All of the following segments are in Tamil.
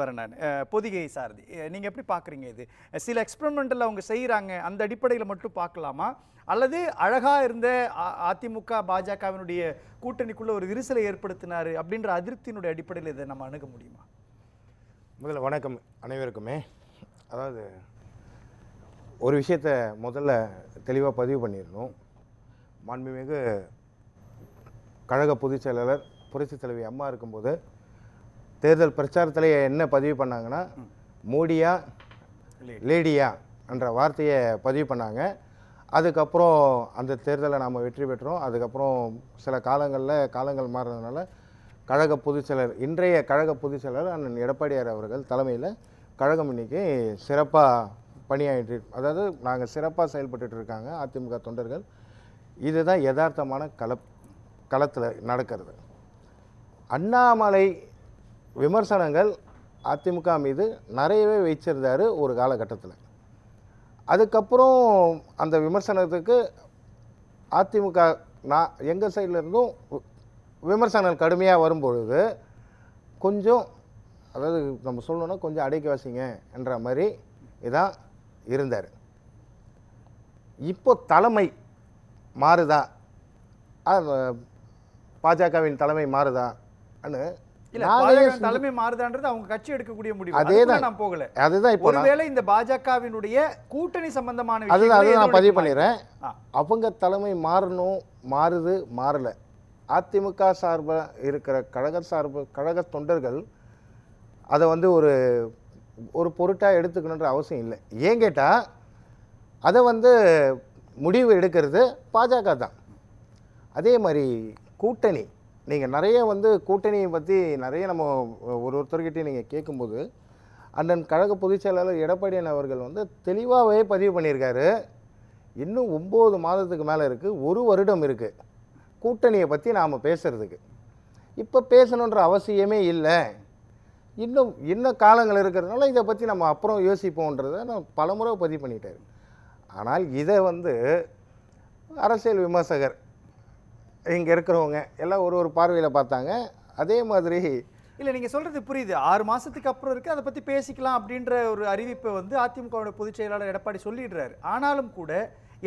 வரேன் நான். பொதிகை சாரதி, நீங்க எப்படி பாக்குறீங்க? இது சில எக்ஸ்பெரிமெண்டல் அவங்க செய்யறாங்க, அந்த அடிப்படையில் மட்டும் பார்க்கலாமா, அல்லது அழகா இருந்த அதிமுக பாஜகவினுடைய கூட்டணிக்குள்ள ஒரு விரிசலை ஏற்படுத்தினாரு அப்படின்ற அதிருப்தியினுடைய அடிப்படையில் இதை நம்ம அணுக முடியுமா? முதல்ல வணக்கம் அனைவருக்குமே. அதாவது ஒரு விஷயத்தை முதல்ல தெளிவாக பதிவு பண்ணிடணும். மாண்புமிகு கழக பொதுச் செயலாளர் புரட்சித் தலைவி அம்மா இருக்கும்போது தேர்தல் பிரச்சாரத்தில் என்ன பதிவு பண்ணாங்கன்னா, மோடியா லேடியா என்ற வார்த்தையை பதிவு பண்ணாங்க. அதுக்கப்புறம் அந்த தேர்தலை நாம் வெற்றி பெற்றோம். அதுக்கப்புறம் சில காலங்கள் மாறுறதுனால கழக பொதுச் செயலர், இன்றைய கழக பொதுச் செயலர் அண்ணன் எடப்பாடியார் அவர்கள் தலைமையில் கழகம் இன்னைக்கு சிறப்பாக பணியாற்றி, அதாவது நாங்கள் சிறப்பாக செயல்பட்டு இருக்காங்க அதிமுக தொண்டர்கள். இதுதான் யதார்த்தமான களத்தில் நடக்கிறது. அண்ணாமலை விமர்சனங்கள் அதிமுக மீது நிறையவே வச்சிருந்தார் ஒரு காலகட்டத்தில். அதுக்கப்புறம் அந்த விமர்சனத்துக்கு அதிமுக எங்கள் சைடில் இருந்தும் விமர்சனங்கள் கடுமையாக வரும்பொழுது கொஞ்சம், அதாவது நம்ம சொல்லணும்னா கொஞ்சம் அடைக்க வாசிங்க என்ற மாதிரி இதான் இருந்தார். இப்போ தலைமை மாறுதா, பாஜகவின் தலைமை மாறுதா, தலைமை மாறுதான்றது அவங்க கட்சி எடுக்கக்கூடிய முடிவு. அதேதான் நான் போகல. அதுதான் இப்போ ஒருவேளை இந்த பாஜகவினுடைய கூட்டணி சம்பந்தமான அதுதான் நான் பதிவு பண்ணிடுறேன். அவங்க தலைமை மாறணும், மாறுது, மாறல. அதிமுக சார்பாக இருக்கிற கழக தொண்டர்கள் அதை வந்து ஒரு பொருட்டாக எடுத்துக்கணுன்ற அவசியம் இல்லை. ஏன் கேட்டால் அதை வந்து முடிவு எடுக்கிறது பாஜக தான். அதே மாதிரி கூட்டணி, நீங்கள் நிறைய வந்து கூட்டணியை பற்றி நிறைய நம்ம ஒருத்தர்கிட்டையும் நீங்கள் கேட்கும்போது அண்ணன் கழக பொதுச் செயலாளர் எடப்பாடியார் அவர்கள் வந்து தெளிவாகவே பதிவு பண்ணியிருக்காரு. இன்னும் 9 மாதத்துக்கு மேலே இருக்குது, 1 வருடம் இருக்குது கூட்டணியை பற்றி நாம் பேசுகிறதுக்கு. இப்போ பேசணுன்ற அவசியமே இல்லை, இன்னும் காலங்கள் இருக்கிறதுனால இதை பற்றி நம்ம அப்புறம் யோசிப்போன்றதை நான் பலமுறை பதிவு பண்ணிட்டார். ஆனால் இதை வந்து அரசியல் விமர்சகர் இங்கே இருக்கிறவங்க எல்லாம் ஒரு பார்வையில் பார்த்தாங்க. அதே மாதிரி இல்லை, நீங்கள் சொல்கிறது புரியுது. 6 மாதத்துக்கு அப்புறம் இருக்குது, அதை பற்றி பேசிக்கலாம் அப்படின்ற ஒரு அறிவிப்பை வந்து அதிமுகவோட பொதுச் செயலாளர் எடப்பாடி சொல்லிடுறாரு. ஆனாலும் கூட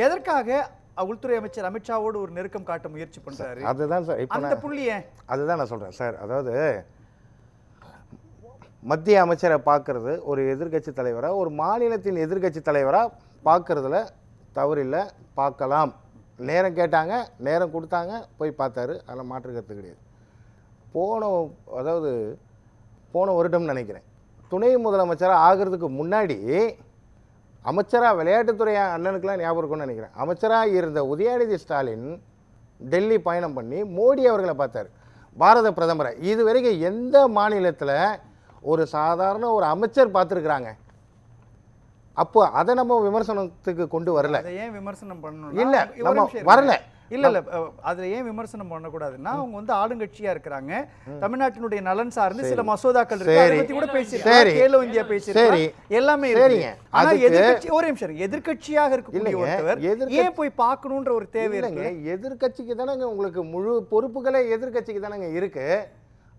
எதற்காக உள்துறை அமைச்சர் அமித்ஷாவோடு ஒரு நெருக்கம் காட்ட முயற்சி பண்ணுறாரு? அதுதான் சார் அந்த புள்ளியே அதுதான் நான் சொல்கிறேன் சார். அதாவது மத்திய அமைச்சரை பார்க்கறது ஒரு எதிர்கட்சி தலைவராக, ஒரு மாநிலத்தின் எதிர்கட்சி தலைவராக பார்க்கறதுல தவறில்லை, பார்க்கலாம். நேரம் கேட்டாங்க, நேரம் கொடுத்தாங்க, போய் பார்த்தாரு, அதெல்லாம் மாற்றுக்கிறது கிடையாது. போன வருடம் நினைக்கிறேன், துணை முதலமைச்சராக ஆகிறதுக்கு முன்னாடி அமைச்சராக, விளையாட்டுத்துறை அண்ணனுக்கெல்லாம் ஞாபகம் இருக்கும்னு நினைக்கிறேன், அமைச்சராக இருந்த உதயநிதி ஸ்டாலின் டெல்லி பயணம் பண்ணி மோடி அவர்களை பார்த்தார், பாரத பிரதமரை. இது வரைக்கும் எந்த மாநிலத்தில் ஒரு சாதாரண ஒரு அமைச்சர் பார்த்துருக்குறாங்க? அப்போ அதை நம்ம விமர்சனத்துக்கு கொண்டு வரல. ஏன் விமர்சனம் பண்ணணும்? இல்ல, நம்ம வரல. இல்ல அதுல ஏன் விமர்சனம் பண்ணக்கூடாதுன்னா, அவங்க வந்து ஆளுங்கட்சியா இருக்கிறாங்க, தமிழ்நாட்டினுடைய நலன் சார்ந்து சில மசோதாக்கள் இருக்கு, அதை பத்தி கூட பேசியிருக்காங்க, கேலோ இந்தியா பேசியிருக்காங்க, எல்லாமே இருக்கு. ஆனா எதிர்க்கட்சி, ஒரே நிமிஷம், எதிர்க்கட்சியாக இருக்கக்கூடிய ஒருத்தர் ஏன் போய் பார்க்கணுன்ற ஒரு தேவை இல்லைங்க. எதிர்க்கட்சிக்கு தானங்க உங்களுக்கு முழு பொறுப்புகளே எதிர்க்கட்சிக்கு தானங்க இருக்கு.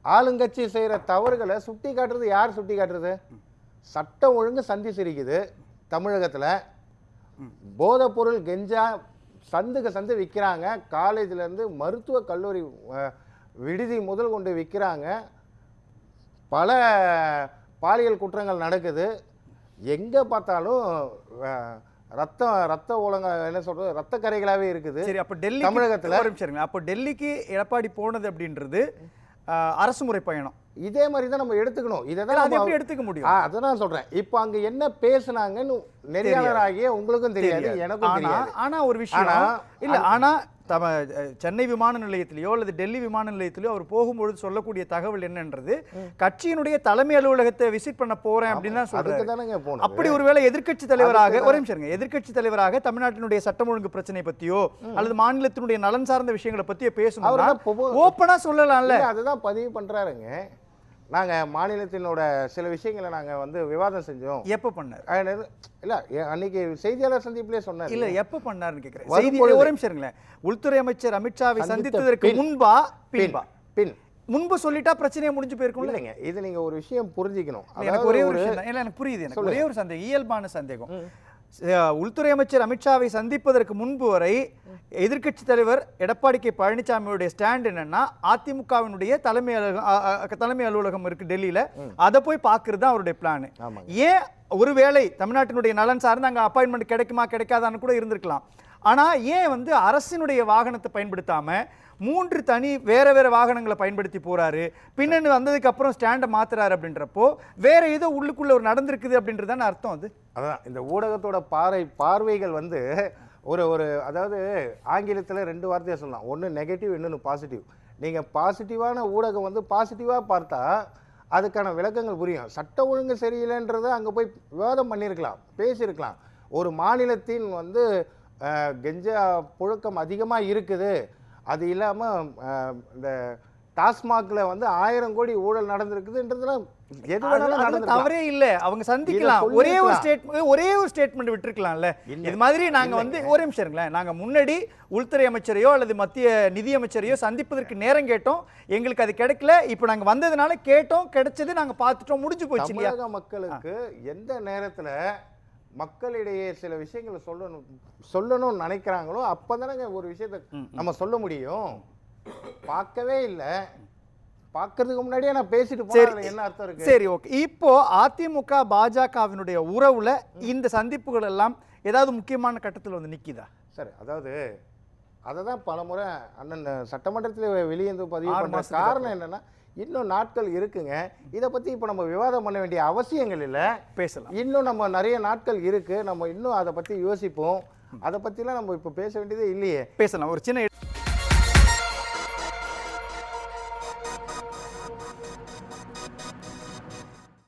ஆளுங்கட்சி செய்யற தவறுகளை சுட்டி காட்டுறது யார்? சுட்டி காட்டுறது சட்டம் ஒழுங்கு சந்தி சிரிக்குது. தமிழகத்தில் போதைப் பொருள் கெஞ்சா சந்து விற்கிறாங்க. காலேஜிலேருந்து மருத்துவ கல்லூரி விடுதி முதல் கொண்டு விற்கிறாங்க. பல பாலியல் குற்றங்கள் நடக்குது. எங்கே பார்த்தாலும் ரத்த ஒழுங்க என்ன சொல்றது, ரத்த கரைகளாகவே இருக்குது. சரி, அப்போ டெல்லி தமிழகத்தில், அப்போ டெல்லிக்கு எடப்பாடி போனது அப்படின்றது அரசுமுறை பயணம். இதே மாதிரி தான் நம்ம எடுத்துக்கணும். இதை தான் எப்படி எடுத்துக்க முடியும்? அதான் சொல்றேன். இப்போ அங்க என்ன பேசுனாங்கன்னு நெறியாளராகிய உங்களுக்கும் தெரியாது, எனக்கும் தெரியாது. ஆனா ஒரு விஷயம் இல்ல, ஆனா சென்னை விமான நிலையத்திலேயோ அல்லது டெல்லி விமான நிலையத்திலேயோ அவர் போகும்பொழுது சொல்லக்கூடிய தகவல் என்னன்றது, கட்சியினுடைய தலைமை அலுவலகத்தை விசிட் பண்ண போறேன் அப்படின்னு தான் சொல்றாரு. அப்படி ஒருவேளை எதிர்க்கட்சி தலைவராக, ஒரே நிமிஷம், எதிர்க்கட்சி தலைவராக தமிழ்நாட்டினுடைய சட்டம் ஒழுங்கு பிரச்சனை பத்தியோ அல்லது மாநிலத்தினுடைய நலன் சார்ந்த விஷயங்களை பத்தியோ பேசணும், ஓப்பனா சொல்லலாம்ல. அதுதான் பதிவு பண்றாருங்க. நாங்கள் மாநிலத்தினோட சில விஷயங்களை நாங்கள் வந்து விவாதம் செஞ்சோம். எப்போ பண்ணார்? இல்லை, அன்னைக்கு செய்தியாளர் சந்திப்பிலே சொன்னார். இல்லை, எப்போ பண்ணாருன்னு கேட்குறேன். ஒரே நிமிஷம் இருங்களேன். உள்துறை அமைச்சர் அமித்ஷாவை சந்தித்ததற்கு முன்பா பின்பா? பின். முன்பு சொல்லிட்டா பிரச்சனையே முடிஞ்சு போயிருக்கும். இல்லைங்க, இது நீங்க ஒரு விஷயம் புரிஞ்சுக்கணும். எனக்கு ஒரே ஒரு விஷயம் தான். இல்ல எனக்கு புரியுது. எனக்கு ஒரே ஒரு சந்தேகம், இயல்பான சந்தேகம். உள்துறை அமைச்சர் அமித்ஷாவை சந்திப்பதற்கு முன்பு வரை எதிர்க்கட்சி தலைவர் எடப்பாடி கே பழனிசாமியுடைய ஸ்டாண்ட் என்னன்னா, அதிமுகவினுடைய தலைமை அலுவலகம் இருக்கு டெல்லியில, அதை போய் பார்க்கறது தான் அவருடைய பிளான். ஏன் ஒருவேளை தமிழ்நாட்டினுடைய நலன் சார்ந்து அங்க அப்பாயின்மெண்ட் கிடைக்குமா கிடைக்காதான்னு கூட இருந்திருக்கலாம். ஆனா ஏன் வந்து அரசினுடைய வாகனத்தை பயன்படுத்தாம 3 தனி வேற வேற வாகனங்களை பயன்படுத்தி போறாரு, பின்னணி வந்ததுக்கு அப்புறம் ஸ்டாண்டை மாத்துறாரு அப்படின்றப்போ வேற ஏதோ உள்ளுக்குள்ள ஒரு நடந்திருக்குது அப்படின்றதான அர்த்தம் அது. அதான் இந்த ஊடகத்தோட பார்வைகள் வந்து ஒரு அதாவது ஆங்கிலத்தில் 2 வார்த்தையை சொல்லலாம். ஒன்று நெகட்டிவ், இன்னொன்று பாசிட்டிவ். நீங்கள் பாசிட்டிவான ஊடகம் வந்து பாசிட்டிவாக பார்த்தா அதுக்கான விளக்கங்கள் புரியும். சட்ட ஒழுங்கு சரியில்லைன்றதை அங்கே போய் விவாதம் பண்ணியிருக்கலாம், பேசியிருக்கலாம். ஒரு மாநிலத்தின் வந்து கெஞ்சா புழக்கம் அதிகமாக இருக்குது, அது இல்லாமல் இந்த டாஸ்மாக்ல வந்து 1000 கோடி ஊழல் நடந்திருக்குதுன்றதுலாம் எது வேணாலும் நடந்து தவறே இல்லை. அவங்க சந்திக்கலாம், ஒரே ஒரு ஸ்டேட்மெண்ட் விட்டுருக்கலாம்ல. இது மாதிரி நாங்க வந்து ஒரே நிமிஷம் இருங்களேன், நாங்க முன்னாடி உள்துறை அமைச்சரையோ அல்லது மத்திய நிதி அமைச்சரையோ சந்திப்பதற்கு நேரம் கேட்டோம், எங்களுக்கு அது கிடைக்கல, இப்போ நாங்க வந்ததுனால கேட்டோம், கிடைச்சது நாங்க பார்த்துட்டோம், முடிஞ்சு போச்சு இல்லையா? தமிழக மக்களுக்கு எந்த நேரத்துல மக்களிடையே சில விஷயங்களை சொல்லணும்னு நினைக்கிறாங்களோ அப்பதானே ஒரு விஷயத்தை நம்ம சொல்ல முடியும். பார்க்கவே இல்லை, பார்க்கறதுக்கு முன்னாடியே நான் பேசிட்டு போறேன், என்ன அர்த்தம் இருக்கு? சரி, ஓகே. இப்போ அதிமுக பாஜகவினுடைய உறவுல இந்த சந்திப்புகள் எல்லாம் ஏதாவது முக்கியமான கட்டத்தில் வந்து நிக்குதா? சரி, அதாவது அதை தான் பலமுறை அண்ணன் சட்டமன்றத்தில் வெளியே பதிவு பண்ற காரணம் என்னன்னா, இன்னும் நாட்கள் இருக்குங்க. இதை பத்தி இப்போ நம்ம விவாதம் பண்ண வேண்டிய அவசியங்கள் இல்லை, பேசலாம். இன்னும் நம்ம நிறைய நாட்கள் இருக்கு, நம்ம இன்னும் அதை பத்தி யோசிப்போம். அதை பத்திலாம் நம்ம இப்போ பேச வேண்டியதே இல்லையே. பேசலாம். ஒரு சின்ன